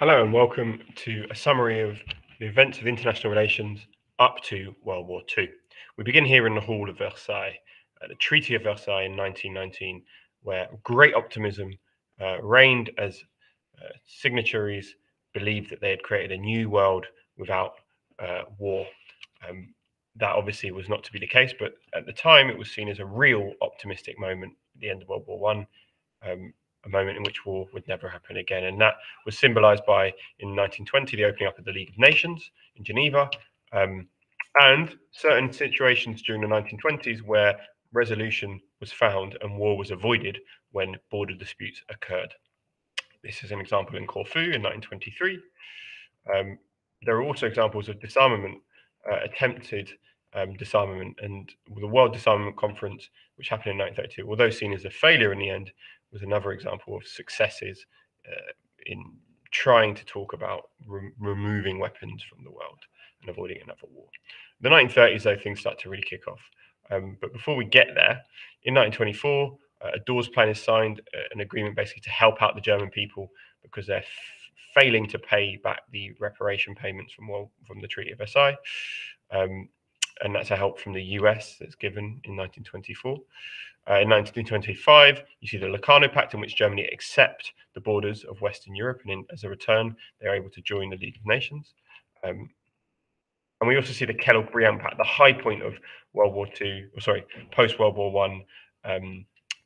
Hello and welcome to a summary of the events of international relations up to World War II. We begin here in the Hall of Versailles, at the Treaty of Versailles in 1919, where great optimism reigned as signatories believed that they had created a new world without war. That obviously was not to be the case, but at the time it was seen as a real optimistic moment at the end of World War One. A moment in which war would never happen again. And that was symbolized by, in 1920, the opening up of the League of Nations in Geneva, and certain situations during the 1920s where resolution was found and war was avoided when border disputes occurred. This is an example in Corfu in 1923. There are also examples of disarmament, attempted disarmament, and the World Disarmament Conference, which happened in 1932, although seen as a failure in the end, was another example of successes in trying to talk about removing weapons from the world and avoiding another war. The 1930s, though, things start to really kick off. But before we get there, in 1924, a Dawes Plan is signed, an agreement basically to help out the German people because they're failing to pay back the reparation payments from the Treaty of Versailles. And that's a help from the US that's given in 1924. In 1925, you see the Locarno Pact, in which Germany accept the borders of Western Europe, and as a return, they're able to join the League of Nations. And we also see the Kellogg-Briand Pact, the high point of post-World War One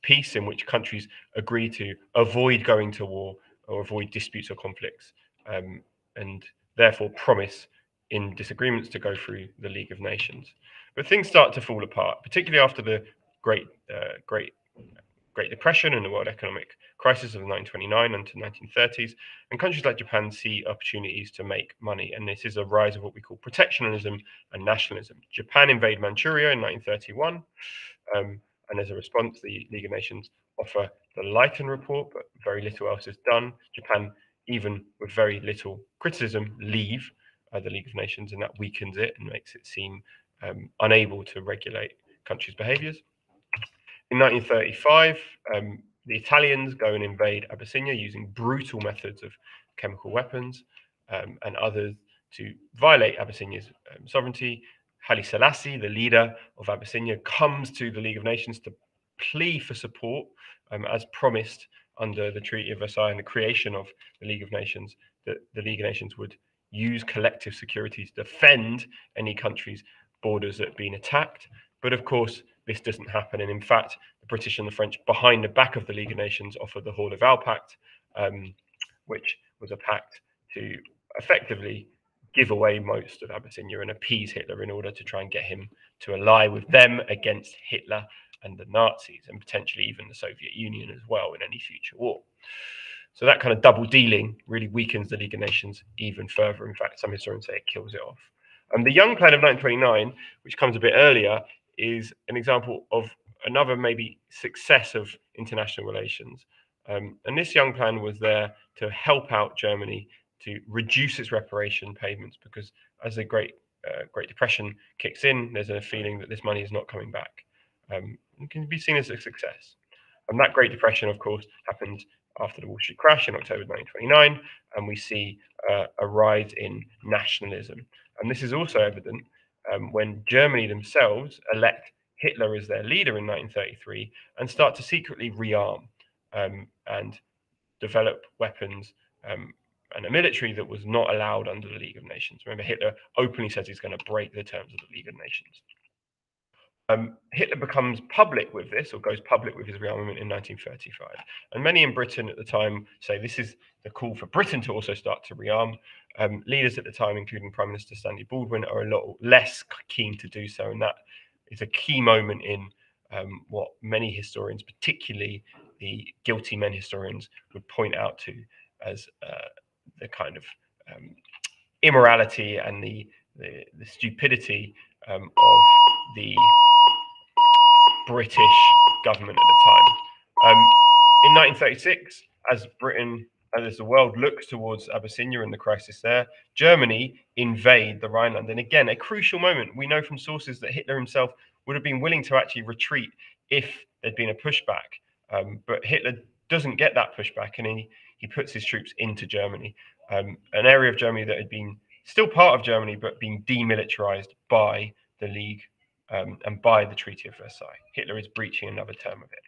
peace, in which countries agree to avoid going to war or avoid disputes or conflicts, and therefore promise in disagreements to go through the League of Nations. But things start to fall apart, particularly after the Great Depression and the world economic crisis of 1929 until 1930s, and countries like Japan see opportunities to make money, and this is a rise of what we call protectionism and nationalism. Japan invade Manchuria in 1931, and as a response, the League of Nations offer the Leighton Report, but very little else is done. Japan, even with very little criticism, leave the League of Nations, and that weakens it and makes it seem unable to regulate countries' behaviors. In 1935, the Italians go and invade Abyssinia using brutal methods of chemical weapons and others to violate Abyssinia's sovereignty. Haile Selassie, the leader of Abyssinia, comes to the League of Nations to plea for support, as promised under the Treaty of Versailles and the creation of the League of Nations, that the League of Nations would use collective security to defend any country's borders that have been attacked. But of course, this doesn't happen. And in fact, the British and the French, behind the back of the League of Nations, offered the Hall of Val Pact, which was a pact to effectively give away most of Abyssinia and appease Hitler in order to try and get him to ally with them against Hitler and the Nazis, and potentially even the Soviet Union as well in any future war. So that kind of double dealing really weakens the League of Nations even further. In fact, some historians say it kills it off. And the Young Plan of 1929, which comes a bit earlier, is an example of another maybe success of international relations. And this Young Plan was there to help out Germany to reduce its reparation payments, because as the Great Depression kicks in, there's a feeling that this money is not coming back. It can be seen as a success. And that Great Depression, of course, happened after the Wall Street crash in October 1929, and we see a rise in nationalism. And this is also evident when Germany themselves elect Hitler as their leader in 1933 and start to secretly rearm and develop weapons and a military that was not allowed under the League of Nations. Remember, Hitler openly says he's going to break the terms of the League of Nations. Hitler becomes public with this, or goes public with his rearmament in 1935. And many in Britain at the time say this is the call for Britain to also start to rearm. Leaders at the time, including Prime Minister Stanley Baldwin, are a lot less keen to do so. And that is a key moment in what many historians, particularly the guilty men historians, would point out to as the kind of immorality and the stupidity of the British government at the time. In 1936, as Britain and as the world looks towards Abyssinia and the crisis there, Germany invade the Rhineland. And again, a crucial moment. We know from sources that Hitler himself would have been willing to actually retreat if there'd been a pushback. But Hitler doesn't get that pushback, and he puts his troops into Germany. an area of Germany that had been still part of Germany, but being demilitarized by the League and by the Treaty of Versailles. Hitler is breaching another term of it.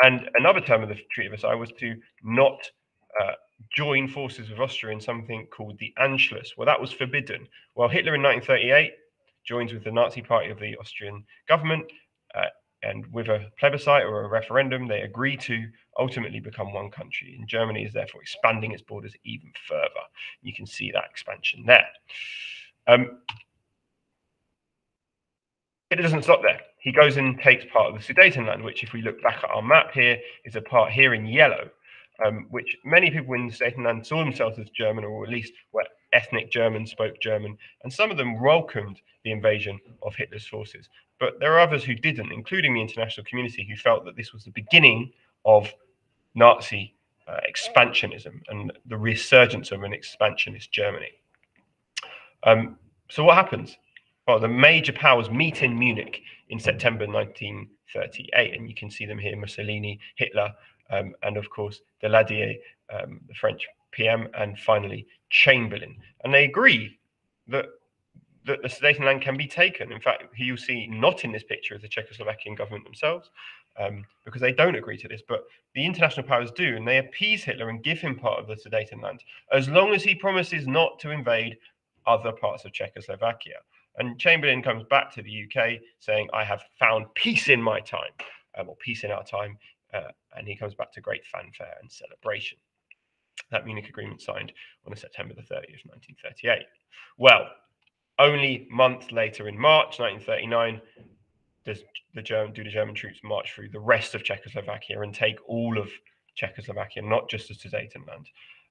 And another term of the Treaty of Versailles was to not join forces with Austria in something called the Anschluss. Well, that was forbidden. Well, Hitler in 1938 joins with the Nazi Party of the Austrian government, and with a plebiscite or a referendum, they agree to ultimately become one country. And Germany is therefore expanding its borders even further. You can see that expansion there. It doesn't stop there. He goes and takes part of the Sudetenland, which, if we look back at our map here, is a part here in yellow, which many people in the Sudetenland saw themselves as German, or at least were ethnic Germans, spoke German, and some of them welcomed the invasion of Hitler's forces. But there are others who didn't, including the international community, who felt that this was the beginning of Nazi expansionism and the resurgence of an expansionist Germany. So what happens? Well, the major powers meet in Munich in September 1938, and you can see them here: Mussolini, Hitler, and of course Daladier, the French PM, and finally Chamberlain. And they agree that the Sudetenland can be taken. In fact, who you'll see not in this picture is the Czechoslovakian government themselves, because they don't agree to this. But the international powers do, and they appease Hitler and give him part of the Sudetenland, as long as he promises not to invade other parts of Czechoslovakia. And Chamberlain comes back to the UK saying, I have found peace in my time, or peace in our time. And he comes back to great fanfare and celebration. That Munich Agreement signed on September the 30th, 1938. Well, only months later, in March 1939, do the German troops march through the rest of Czechoslovakia and take all of Czechoslovakia, not just the Sudetenland.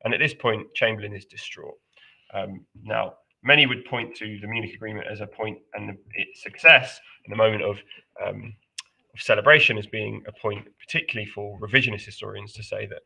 And at this point, Chamberlain is distraught. Now, many would point to the Munich Agreement as a point and its success in the moment of celebration as being a point, particularly for revisionist historians, to say that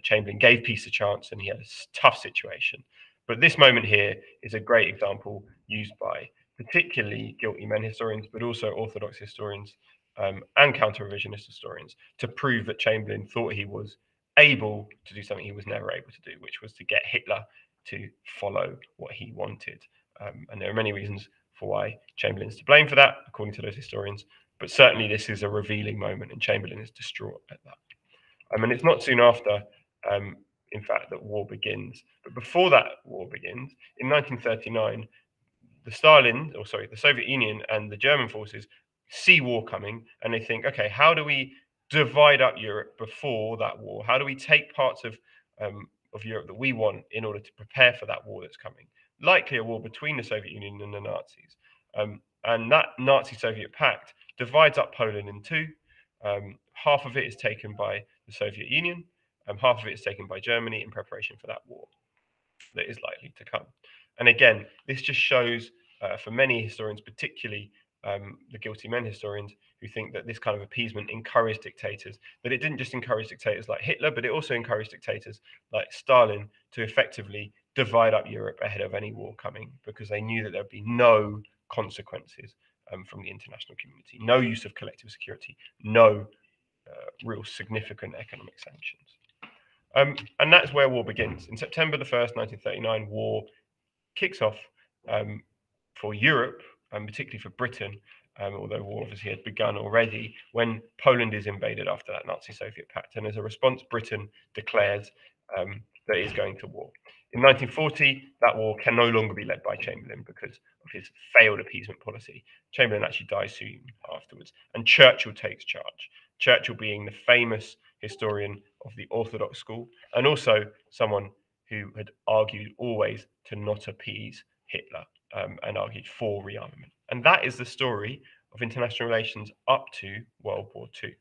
Chamberlain gave peace a chance and he had a tough situation. But this moment here is a great example used by particularly guilty men historians, but also Orthodox historians and counter-revisionist historians, to prove that Chamberlain thought he was able to do something he was never able to do, which was to get Hitler to follow what he wanted. And there are many reasons for why Chamberlain's to blame for that, according to those historians. But certainly this is a revealing moment, and Chamberlain is distraught at that. And it's not soon after, in fact, that war begins. But before that war begins, in 1939, the Soviet Union and the German forces see war coming, and they think, okay, how do we divide up Europe before that war? How do we take parts of Europe that we want in order to prepare for that war that's coming? Likely a war between the Soviet Union and the Nazis. And that Nazi-Soviet pact divides up Poland in two. Half of it is taken by the Soviet Union, and half of it is taken by Germany in preparation for that war that is likely to come. And again, this just shows, for many historians, particularly the guilty men historians, who think that this kind of appeasement encouraged dictators, that it didn't just encourage dictators like Hitler, but it also encouraged dictators like Stalin to effectively divide up Europe ahead of any war coming, because they knew that there would be no consequences from the international community, no use of collective security, no real significant economic sanctions. And that's where war begins. In September the 1st, 1939, war kicks off for Europe, and particularly for Britain, although war obviously had begun already, when Poland is invaded after that Nazi-Soviet pact. And as a response, Britain declares that it is going to war. In 1940, that war can no longer be led by Chamberlain because of his failed appeasement policy. Chamberlain actually dies soon afterwards, and Churchill takes charge. Churchill being the famous historian of the Orthodox school, and also someone who had argued always to not appease Hitler, and argued for rearmament. And that is the story of international relations up to World War II.